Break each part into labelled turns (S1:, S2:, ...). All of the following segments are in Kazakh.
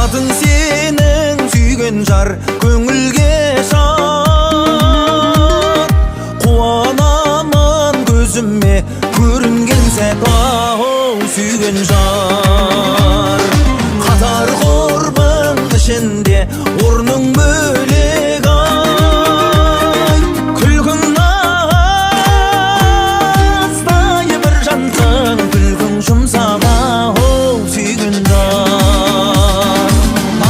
S1: Adın senin sүйген жар көңілге шат. Қуанамын көзіме көрінген сәт, сүйген жар. Қатар құрбың ішінде орның бөлек ай. Күлкің настай бір жансың, күлкің жұмсақ сүйген жар.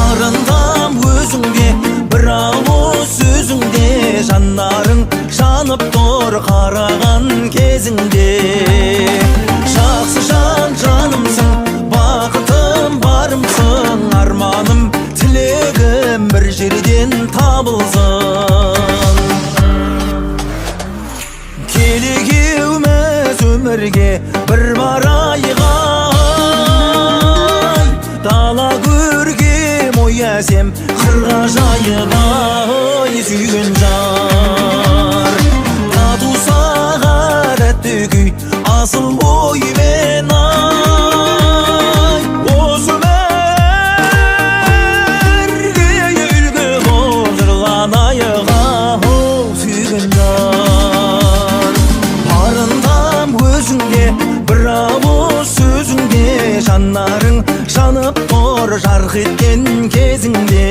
S1: Арындам өзіңде бір ауыз сөзіңде, жанарың жанып тұр қараған кезіңде. Жақсы жан жанымсың, бақытым барымсың, арманым тілегім бір жерден табылсын. Керек еуміз өмірге бір барайық ай. Дала көргем ой әсем қырға жайып ай. Сүйген жар тату сағадатты күй асыл оймен ай. Осы өмірге үлгі боп жырланайық ау. Сүйген жар барындам өзіңде бір ауыз сөзіңде, жанарың жанып тұр жарқ еткен кезіңде.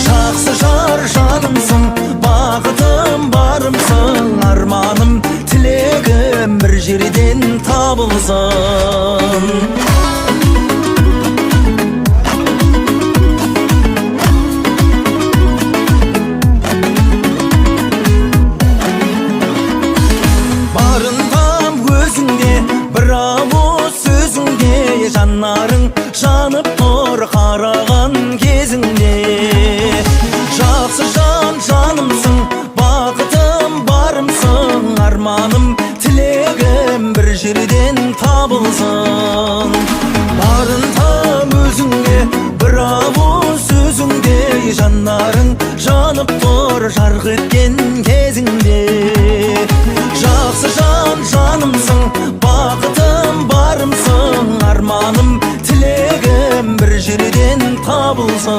S1: Жақсы жар жанымсың, бақытым барымсың, арманым тілегім бір жерден табылсын. Барындам өзіңде бір ауыз сөзіңде, жанарың жанып тұр қараған кезіңде. Жақсы жан жанымсың, бақытым барымсың, арманым тілегім бір жерден табылсын. Барындам өзіңде бір ауыз сөзіңде, жанарың жанып тұр жарқ еткен кезіңде. Жақсы жан жанымсың, бақытым барымсың, арманым тілегім бір жерден табылсын.